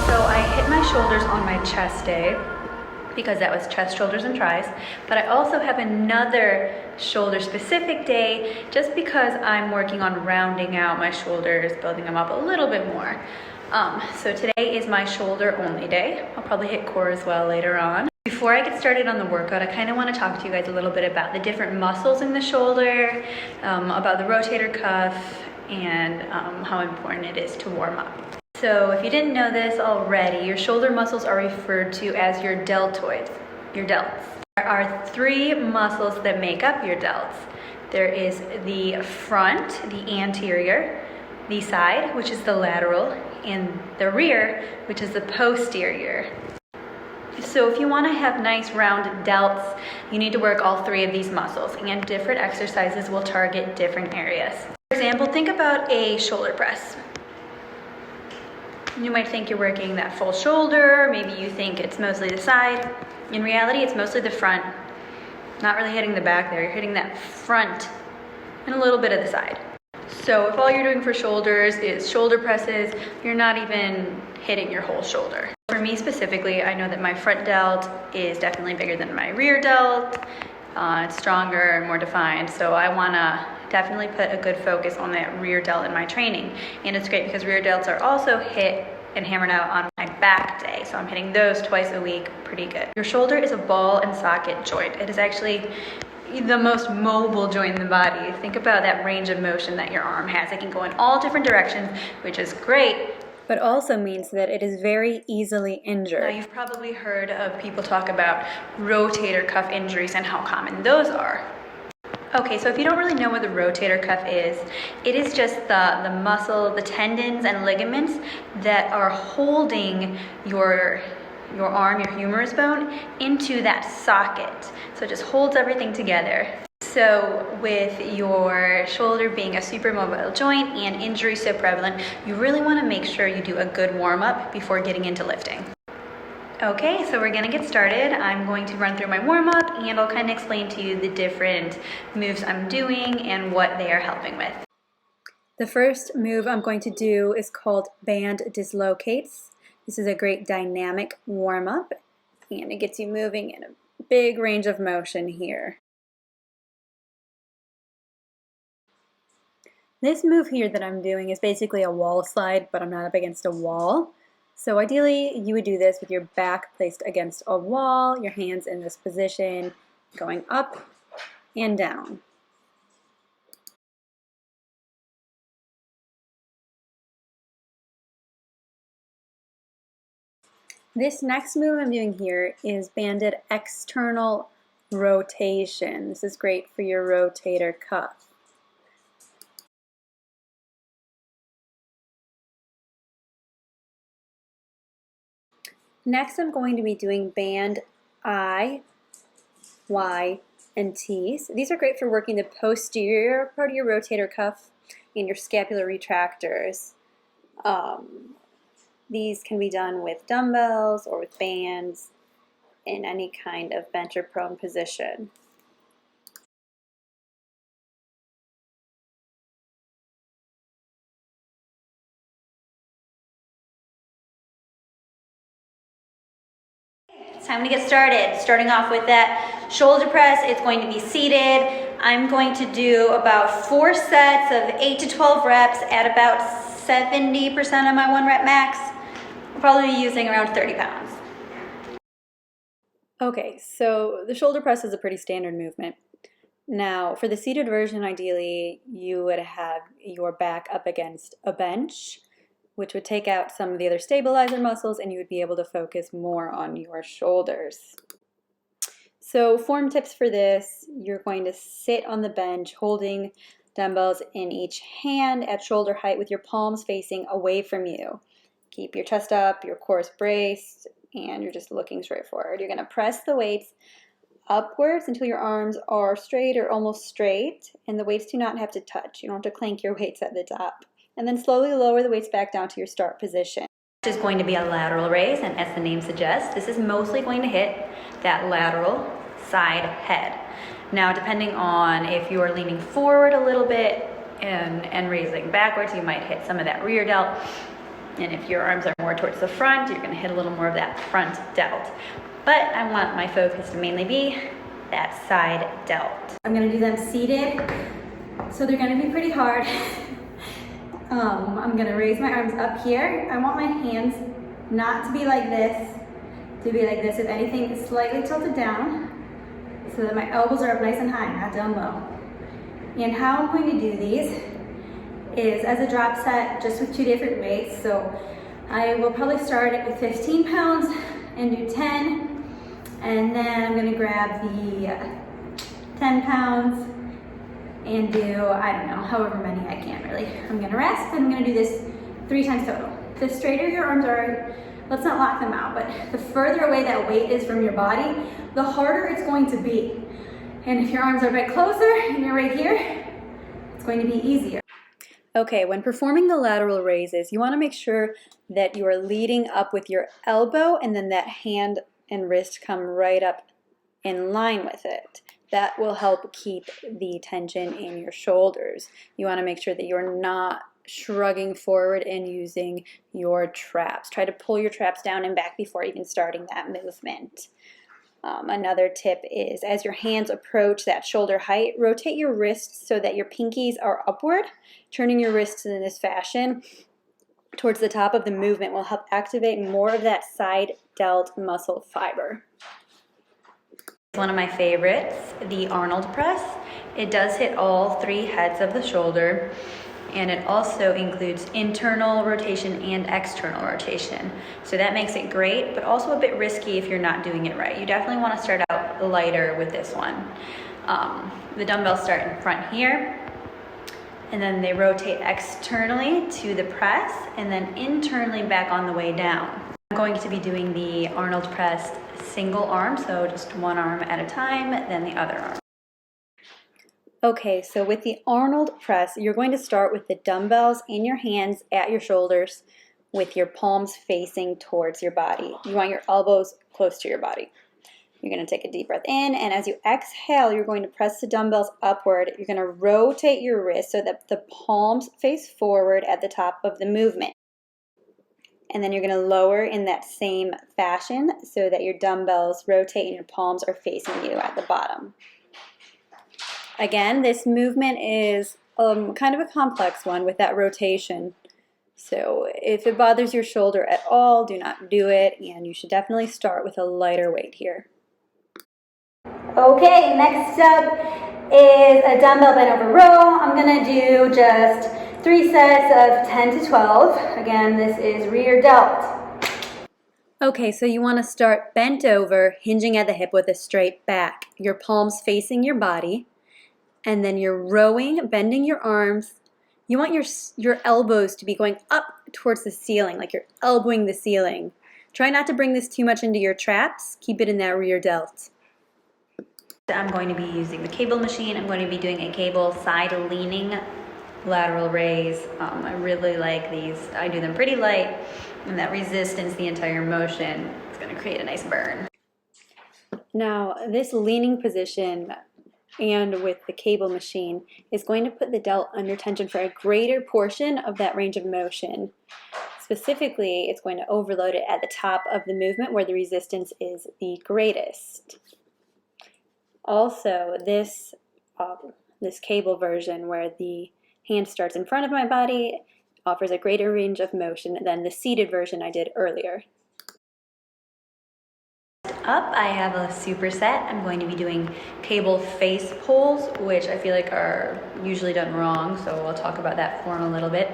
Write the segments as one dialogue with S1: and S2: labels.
S1: So I hit my shoulders on my chest day because that was chest, shoulders, and tries. But I also have another shoulder specific day just because I'm working on rounding out my shoulders, building them up a little bit more. So today is my shoulder only day. I'll probably hit core as well later on. Before I get started on the workout, I kind of want to talk to you guys a little bit about the different muscles in the shoulder, about the rotator cuff, and how important it is to warm up. So if you didn't know this already, your shoulder muscles are referred to as your deltoids, your delts. There are three muscles that make up your delts. There is the front, the anterior, the side, which is the lateral, and the rear, which is the posterior. So if you want to have nice round delts, you need to work all three of these muscles, and different exercises will target different areas. For example, think about a shoulder press. You might think you're working that full shoulder, maybe you think it's mostly the side. In reality, it's mostly the front. Not really hitting the back there, you're hitting that front and a little bit of the side. So if all you're doing for shoulders is shoulder presses, you're not even hitting your whole shoulder. For me specifically, I know that my front delt is definitely bigger than my rear delt. It's stronger and more defined, so I wanna definitely put a good focus on that rear delt in my training. And it's great because rear delts are also hit and hammered out on my back day, so I'm hitting those twice a week pretty good. Your shoulder is a ball and socket joint. It is actually the most mobile joint in the body. Think about that range of motion that your arm has. It can go in all different directions, which is great, but also means that it is very easily injured. Now, you've probably heard of people talk about rotator cuff injuries and how common those are. Okay, so if you don't really know what the rotator cuff is, it is just the muscle, the tendons and ligaments that are holding your arm, your humerus bone, into that socket. So it just holds everything together. So with your shoulder being a supermobile joint and injury so prevalent, you really want to make sure you do a good warm-up before getting into lifting. Okay, so we're gonna get started. I'm going to run through my warm-up and I'll kind of explain to you the different moves I'm doing and what they are helping with. The first move I'm going to do is called band dislocates. This is a great dynamic warm-up and it gets you moving in a big range of motion here. This move here that I'm doing is basically a wall slide, but I'm not up against a wall. So ideally, you would do this with your back placed against a wall, your hands in this position, going up and down. This next move I'm doing here is banded external rotation. This is great for your rotator cuff. Next, I'm going to be doing band I, Y, and T. So these are great for working the posterior part of your rotator cuff and your scapular retractors. These can be done with dumbbells or with bands in any kind of bench or prone position. It's time to get started. Starting off with that shoulder press, it's going to be seated. I'm going to do about 4 sets of 8 to 12 reps at about 70% of my 1 rep max. I'll probably be using around 30 pounds. Okay, so the shoulder press is a pretty standard movement. Now, for the seated version, ideally, you would have your back up against a bench, which would take out some of the other stabilizer muscles and you would be able to focus more on your shoulders. So form tips for this, you're going to sit on the bench holding dumbbells in each hand at shoulder height with your palms facing away from you. Keep your chest up, your core is braced, and you're just looking straight forward. You're going to press the weights upwards until your arms are straight or almost straight, and the weights do not have to touch. You don't have to clank your weights at the top. And then slowly lower the weights back down to your start position. This is going to be a lateral raise, and as the name suggests, this is mostly going to hit that lateral side head. Now, depending on if you are leaning forward a little bit and raising backwards, you might hit some of that rear delt. And if your arms are more towards the front, you're gonna hit a little more of that front delt. But I want my focus to mainly be that side delt. I'm gonna do them seated, so they're gonna be pretty hard. I'm gonna raise my arms up here. I want my hands not to be like this, to be like this. If anything, slightly tilted down, so that my elbows are up nice and high, not down low. And how I'm going to do these is as a drop set, just with 2 different weights. So I will probably start it with 15 pounds and do 10. And then I'm gonna grab the 10 pounds and do, I don't know, however many I can really. I'm gonna rest and I'm gonna do this 3 times total. The straighter your arms are, let's not lock them out, but the further away that weight is from your body, the harder it's going to be. And if your arms are a bit closer and you're right here, it's going to be easier. Okay, when performing the lateral raises, you wanna make sure that you are leading up with your elbow and then that hand and wrist come right up in line with it. That will help keep the tension in your shoulders. You want to make sure that you're not shrugging forward and using your traps. Try to pull your traps down and back before even starting that movement. Another tip is as your hands approach that shoulder height, rotate your wrists so that your pinkies are upward. Turning your wrists in this fashion towards the top of the movement will help activate more of that side delt muscle fiber. One of my favorites, the Arnold press. It does hit all 3 heads of the shoulder, and it also includes internal rotation and external rotation. So that makes it great, but also a bit risky if you're not doing it right. You definitely want to start out lighter with this one. The dumbbells start in front here, and then they rotate externally to the press, and then internally back on the way down. I'm going to be doing the Arnold press single arm, so just one arm at a time, then the other arm. Okay, so with the Arnold press, you're going to start with the dumbbells in your hands at your shoulders with your palms facing towards your body. You want your elbows close to your body. You're going to take a deep breath in, and as you exhale, you're going to press the dumbbells upward. You're going to rotate your wrist so that the palms face forward at the top of the movement. And then you're going to lower in that same fashion so that your dumbbells rotate and your palms are facing you at the bottom. Again, this movement is kind of a complex one with that rotation. So if it bothers your shoulder at all, do not do it, and you should definitely start with a lighter weight here. Okay, next up is a dumbbell bent over row. I'm going to do just 3 sets of 10 to 12. Again, this is rear delt. Okay, so you want to start bent over, hinging at the hip with a straight back. Your palms facing your body, and then you're rowing, bending your arms. You want your elbows to be going up towards the ceiling, like you're elbowing the ceiling. Try not to bring this too much into your traps. Keep it in that rear delt. I'm going to be using the cable machine. I'm going to be doing a cable side leaning lateral raise. I really like these. I do them pretty light, and that resistance the entire motion is going to create a nice burn. Now, this leaning position and with the cable machine is going to put the delt under tension for a greater portion of that range of motion. Specifically, it's going to overload it at the top of the movement where the resistance is the greatest. Also, this cable version where the hand starts in front of my body offers a greater range of motion than the seated version I did earlier. Up, I have a superset. I'm going to be doing cable face pulls, which I feel like are usually done wrong, so I'll talk about that form a little bit.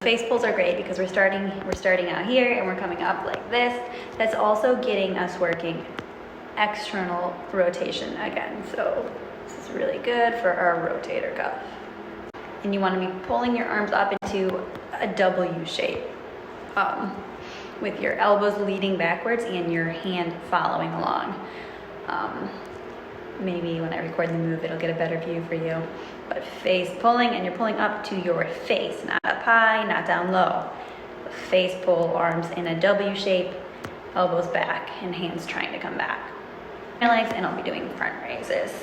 S1: Face pulls are great because we're starting out here and we're coming up like this. That's also getting us working external rotation again, so this is really good for our rotator cuff. And you want to be pulling your arms up into a W shape with your elbows leading backwards and your hand following along. Maybe when I record the move it'll get a better view for you. But face pulling, and you're pulling up to your face, not up high, not down low. Face pull, arms in a W shape, elbows back, and hands trying to come back. my legs, and I'll be doing front raises.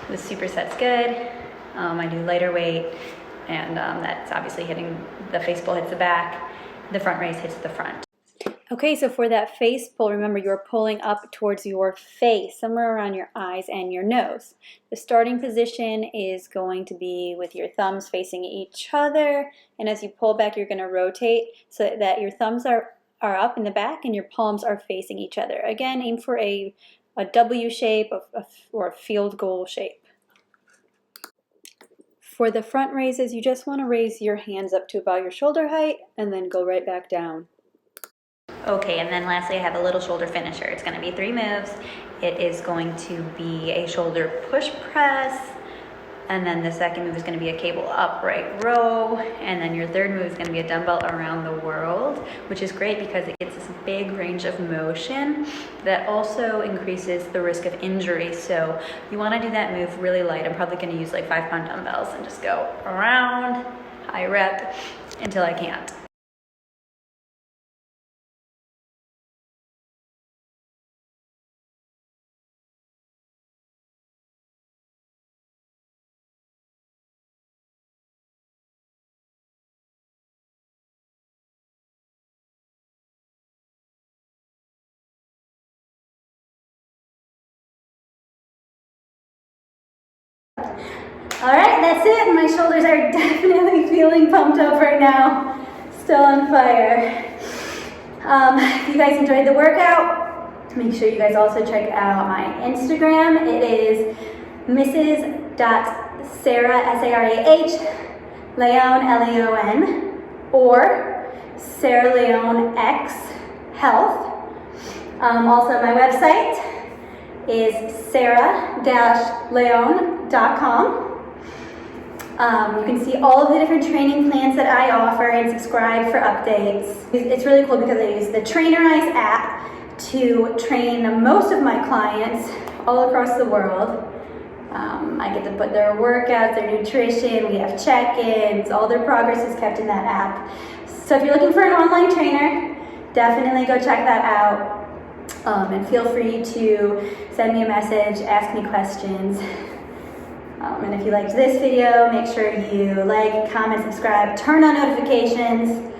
S1: The superset's good. I do lighter weight, and that's obviously hitting, the face pull hits the back, the front raise hits the front. Okay, so for that face pull, remember you're pulling up towards your face, somewhere around your eyes and your nose. The starting position is going to be with your thumbs facing each other, and as you pull back, you're going to rotate so that your thumbs are up in the back and your palms are facing each other. Again, aim for a W shape or a field goal shape. For the front raises, you just want to raise your hands up to about your shoulder height and then go right back down. Okay, and then lastly I have a little shoulder finisher. It's going to be 3 moves. It is going to be a shoulder push press, and then the second move is going to be a cable upright row, and then your third move is going to be a dumbbell around the world, which is great because it gets this big range of motion that also increases the risk of injury. So you want to do that move really light. I'm probably going to use like 5-pound dumbbells and just go around, high rep, until I can't. All right, that's it. My shoulders are definitely feeling pumped up right now. Still on fire. If you guys enjoyed the workout, make sure you guys also check out my Instagram. It is Mrs.SarahLeon, Leon, or SarahLeonXHealth. Also, my website is Sarah-Leon.com. You can see all of the different training plans that I offer and subscribe for updates. It's really cool because I use the Trainerize app to train most of my clients all across the world. I get to put their workouts, their nutrition, we have check-ins, all their progress is kept in that app. So if you're looking for an online trainer, definitely go check that out. And feel free to send me a message, ask me questions. And if you liked this video, make sure you like, comment, subscribe, turn on notifications.